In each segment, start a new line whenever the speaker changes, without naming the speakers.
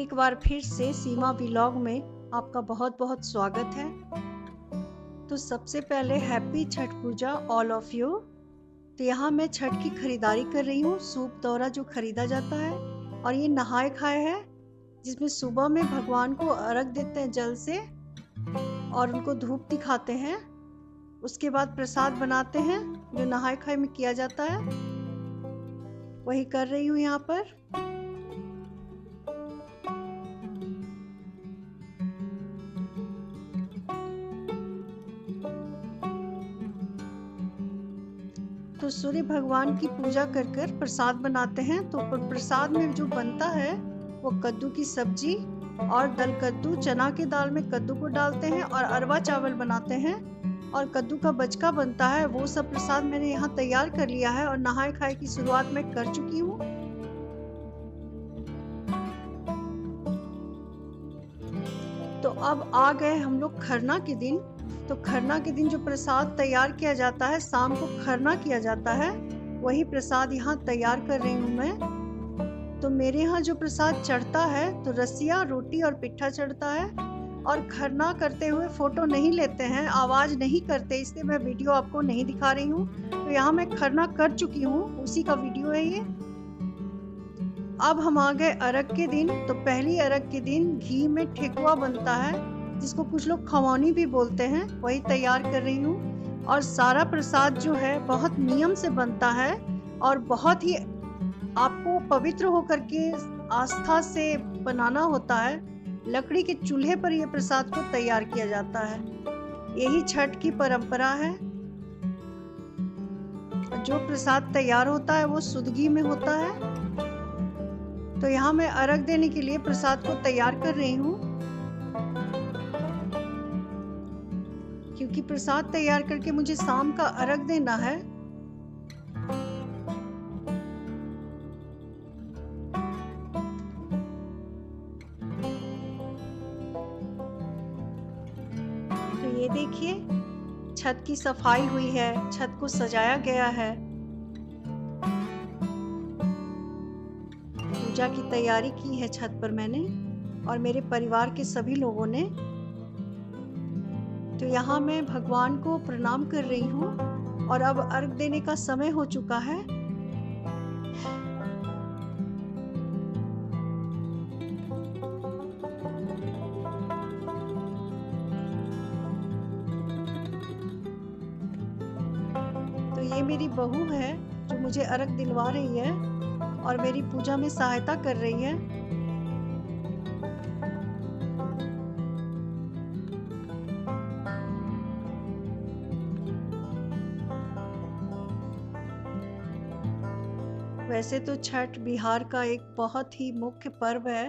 एक बार फिर से सीमा व्लॉग में आपका बहुत बहुत स्वागत है। तो सबसे पहले happy Chhath Puja all of you. तो यहाँ मैं छठ की खरीदारी कर रही हूँ। सूप दौरा जो खरीदा जाता है, और ये नहाए खाए है, जिसमें सुबह में भगवान को अर्घ देते हैं जल से और उनको धूप दिखाते हैं। उसके बाद प्रसाद बनाते हैं जो नहाए खाए में किया जाता है, वही कर रही हूँ यहाँ पर। तो सूर्य भगवान की पूजा कर कर प्रसाद बनाते हैं। तो प्रसाद में जो बनता है वो कद्दू की सब्जी और दल कद्दू, चना के दाल में कद्दू को डालते हैं और अरवा चावल बनाते हैं, और कद्दू का बचका बनता है। वो सब प्रसाद मैंने यहाँ तैयार कर लिया है और नहाए खाए की शुरुआत मैं कर चुकी हूँ। तो अब आ गए हम लोग खरना के दिन। तो खरना के दिन जो प्रसाद तैयार किया जाता है, शाम को खरना किया जाता है, वही प्रसाद यहाँ तैयार कर रही हूँ मैं। तो मेरे यहाँ जो प्रसाद चढ़ता है तो रसिया, रोटी और पिट्ठा चढ़ता है। और खरना करते हुए फोटो नहीं लेते हैं, आवाज नहीं करते, इसलिए मैं वीडियो आपको नहीं दिखा रही हूँ। तो यहाँ मैं खरना कर चुकी हूँ, उसी का वीडियो है ये। अब हम आ गए अर्घ के दिन। तो पहली अर्घ के दिन घी में ठेकुआ बनता है, जिसको कुछ लोग खमौनी भी बोलते हैं, वही तैयार कर रही हूँ। और सारा प्रसाद जो है बहुत नियम से बनता है और बहुत ही आपको पवित्र होकर के आस्था से बनाना होता है। लकड़ी के चूल्हे पर यह प्रसाद को तैयार किया जाता है। यही छठ की परंपरा है। जो प्रसाद तैयार होता है वो शुद्ध घी में होता है। तो यहाँ मैं अर्घ देने के लिए प्रसाद को तैयार कर रही हूँ, क्योंकि प्रसाद तैयार करके मुझे शाम का अर्घ देना है। तो ये देखिए, छत की सफाई हुई है, छत को सजाया गया है, पूजा की तैयारी की है छत पर मैंने और मेरे परिवार के सभी लोगों ने। तो यहाँ मैं भगवान को प्रणाम कर रही हूँ और अब अर्घ देने का समय हो चुका है। तो ये मेरी बहू है जो मुझे अर्घ दिलवा रही है और मेरी पूजा में सहायता कर रही है। वैसे तो छठ बिहार का एक बहुत ही मुख्य पर्व है,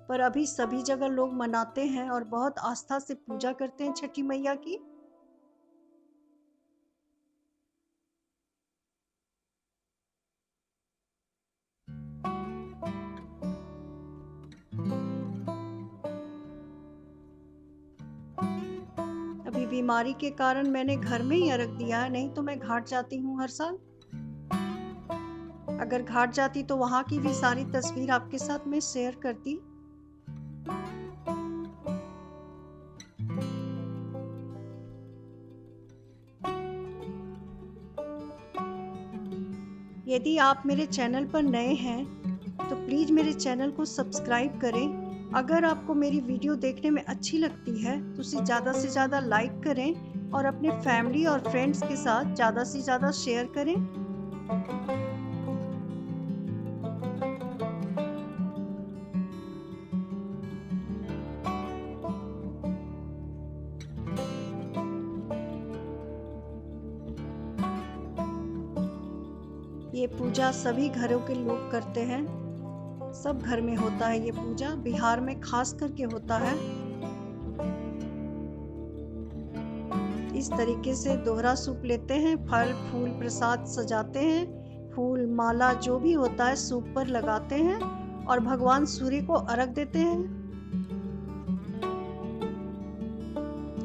पर अभी सभी जगह लोग मनाते हैं और बहुत आस्था से पूजा करते हैं छठी मैया की। अभी बीमारी के कारण मैंने घर में ही अर्घ दिया है, नहीं तो मैं घाट जाती हूँ हर साल। अगर घाट जाती तो वहां की भी सारी तस्वीर आपके साथ मैं शेयर करती। यदि आप मेरे चैनल पर नए हैं तो प्लीज मेरे चैनल को सब्सक्राइब करें। अगर आपको मेरी वीडियो देखने में अच्छी लगती है तो उसे ज़्यादा से ज़्यादा लाइक करें और अपने फैमिली और फ्रेंड्स के साथ ज़्यादा से ज़्यादा शेयर करें। ये पूजा सभी घरों के लोग करते हैं, सब घर में होता है ये पूजा, बिहार में खास करके होता है। इस तरीके से दोहरा सूप लेते हैं, फल फूल प्रसाद सजाते हैं, फूल माला जो भी होता है सूप पर लगाते हैं और भगवान सूर्य को अर्घ देते हैं।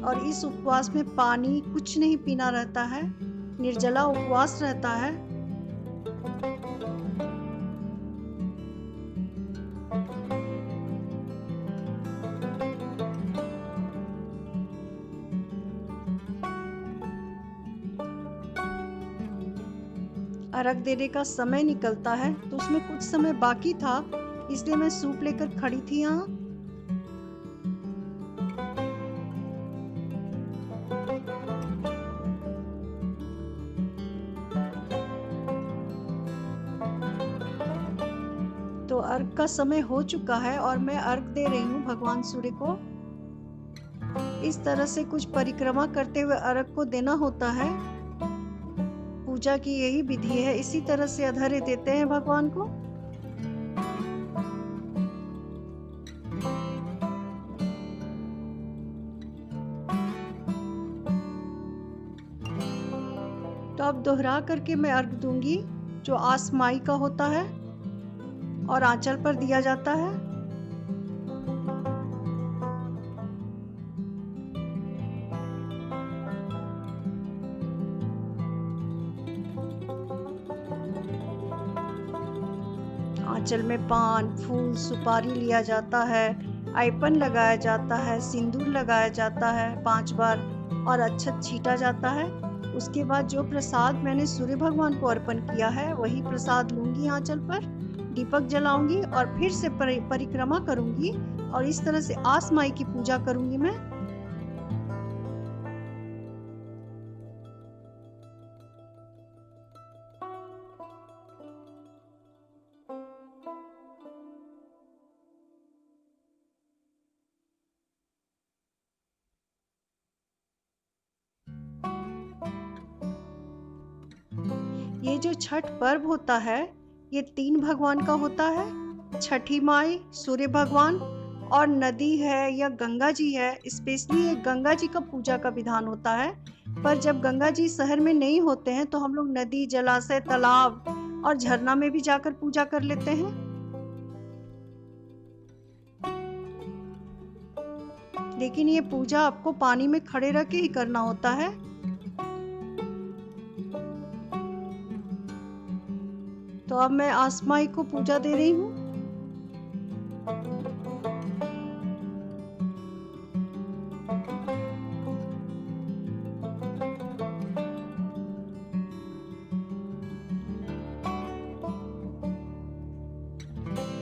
और इस उपवास में पानी कुछ नहीं पीना रहता है, निर्जला उपवास रहता है। अर्घ देने का समय निकलता है, तो उसमें कुछ समय बाकी था, इसलिए मैं सूप लेकर खड़ी थी यहाँ। तो अर्घ का समय हो चुका है और मैं अर्घ दे रही हूँ भगवान सूर्य को। इस तरह से कुछ परिक्रमा करते हुए अर्घ को देना होता है। पूजा की यही विधि है, इसी तरह से अर्घ्य देते हैं भगवान को। तो अब दोहरा करके मैं अर्घ दूंगी, जो आसमाई का होता है और आंचल पर दिया जाता है। आंचल में पान, फूल, सुपारी लिया जाता है, आइपन लगाया जाता है, सिंदूर लगाया जाता है 5 बार और अक्षत छीटा जाता है। उसके बाद जो प्रसाद मैंने सूर्य भगवान को अर्पण किया है, वही प्रसाद लूंगी आंचल पर, दीपक जलाऊंगी और फिर से परिक्रमा करूंगी और इस तरह से आस माई की पूजा करूंगी मैं। ये जो छठ पर्व होता है, ये 3 भगवान का होता है। छठी माई, सूर्य भगवान और नदी है या गंगा जी है। स्पेशली ये गंगा जी का पूजा का विधान होता है, पर जब गंगा जी शहर में नहीं होते हैं तो हम लोग नदी, जलाशय, तालाब और झरना में भी जाकर पूजा कर लेते हैं। लेकिन ये पूजा आपको पानी में खड़े रह के ही करना होता है। तो अब मैं आसमाई को पूजा दे रही हूँ।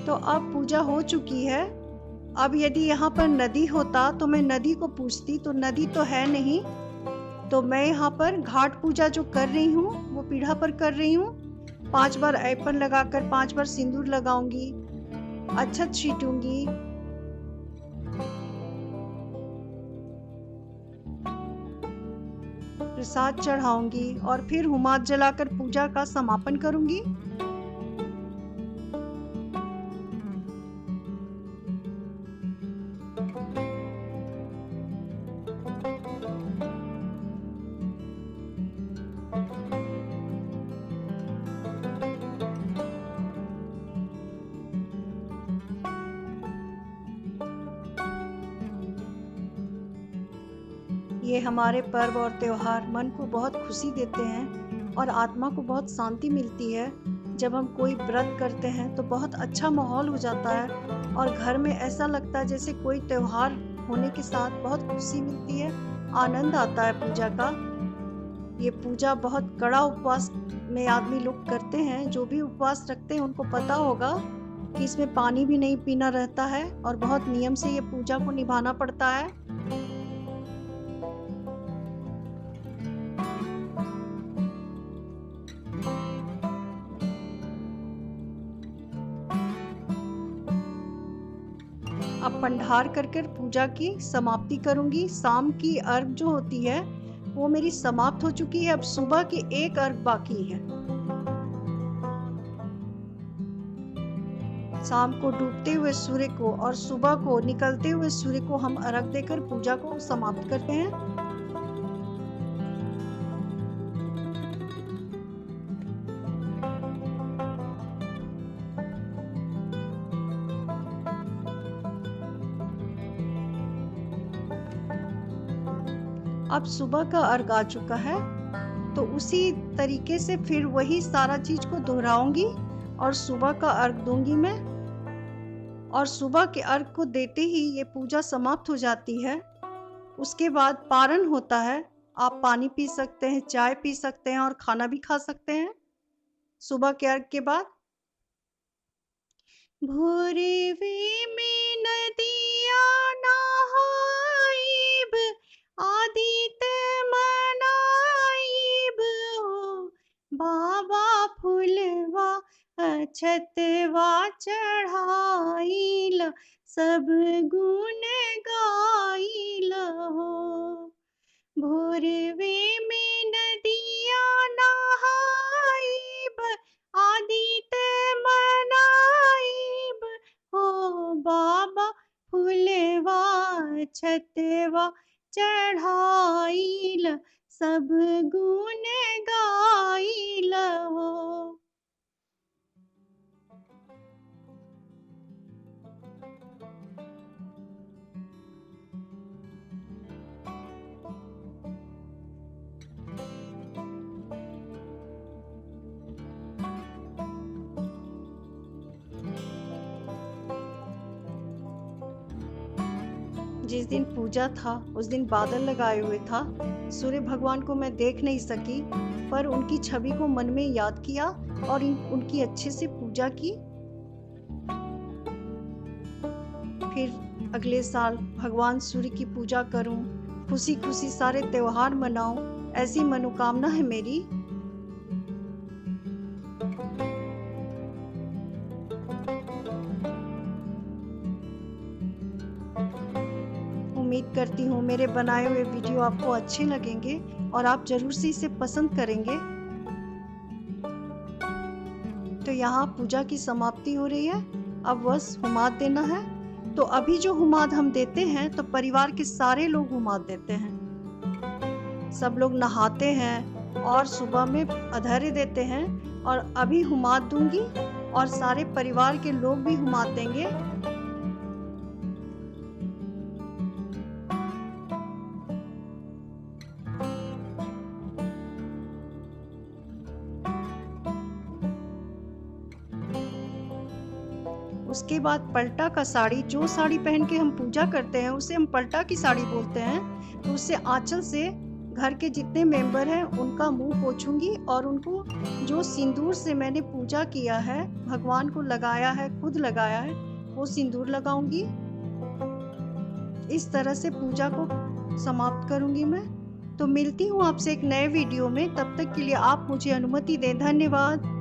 तो अब पूजा हो चुकी है। अब यदि यहाँ पर नदी होता तो मैं नदी को पूजती, तो नदी तो है नहीं, तो मैं यहाँ पर घाट पूजा जो कर रही हूँ वो पीढ़ा पर कर रही हूँ। 5 बार ऐपन लगाकर 5 बार सिंदूर लगाऊंगी, अक्षत छीटूंगी। प्रसाद चढ़ाऊंगी और फिर हुमाद जलाकर पूजा का समापन करूंगी। ये हमारे पर्व और त्योहार मन को बहुत खुशी देते हैं और आत्मा को बहुत शांति मिलती है। जब हम कोई व्रत करते हैं तो बहुत अच्छा माहौल हो जाता है और घर में ऐसा लगता है जैसे कोई त्योहार होने के साथ बहुत खुशी मिलती है, आनंद आता है पूजा का। ये पूजा बहुत कड़ा उपवास में आदमी लोग करते हैं। जो भी उपवास रखते हैं उनको पता होगा कि इसमें पानी भी नहीं पीना रहता है और बहुत नियम से ये पूजा को निभाना पड़ता है। अब पंडार कर कर पूजा की समाप्ति करूंगी। शाम की अर्घ जो होती है वो मेरी समाप्त हो चुकी है। अब सुबह की एक अर्घ बाकी है। शाम को डूबते हुए सूर्य को और सुबह को निकलते हुए सूर्य को हम अर्घ देकर पूजा को समाप्त करते हैं। अब सुबह का अर्घ आ चुका है, तो उसी तरीके से फिर वही सारा चीज को दोहराऊंगी और सुबह का अर्घ दूंगी मैं। और सुबह के अर्घ को देते ही ये पूजा समाप्त हो जाती है। उसके बाद पारण होता है। आप पानी पी सकते हैं, चाय पी सकते हैं और खाना भी खा सकते हैं। सुबह के अर्घ के बाद। भोरवे में नदिया नहाइब, आदित्य मनाइब हो, बाबा फुलवा अक्षतवा चढ़ाइल, सब गुण गाइल हो। भोरवे में नदिया नहाइब, आदित्य मनाइब हो, बाबा फुलवा छतवा चढ़ाइल, सब गुण गाइल हो। जिस दिन पूजा था उस दिन बादल लगाए हुए था। सूर्य भगवान को मैं देख नहीं सकी, पर उनकी छवि को मन में याद किया और उनकी अच्छे से पूजा की। फिर अगले साल भगवान सूर्य की पूजा करूं, खुशी खुशी सारे त्योहार मनाऊं, ऐसी मनोकामना है मेरी। उम्मीद करती हूँ मेरे बनाए हुए वीडियो आपको अच्छे लगेंगे और आप जरूर से इसे पसंद करेंगे। तो यहाँ पूजा की समाप्ति हो रही है, अब बस हुमाद देना है। तो अभी जो हुमाद हम देते हैं तो परिवार के सारे लोग हुमाद देते हैं। सब लोग नहाते हैं और सुबह में अधर्य देते हैं, और अभी हुमाद दूंगी और सारे परिवार के लोग भी हुमाद देंगे। उसके बाद पलटा का साड़ी, जो साड़ी पहन के हम पूजा करते हैं उसे हम पलटा की साड़ी बोलते हैं। तो उससे आंचल से घर के जितने मेंबर हैं उनका मुंह पोंछूंगी और उनको जो सिंदूर से मैंने पूजा किया है, भगवान को लगाया है, खुद लगाया है, वो सिंदूर लगाऊंगी। इस तरह से पूजा को समाप्त करूंगी मैं। तो मिलती हूँ आपसे एक नए वीडियो में, तब तक के लिए आप मुझे अनुमति दें। धन्यवाद।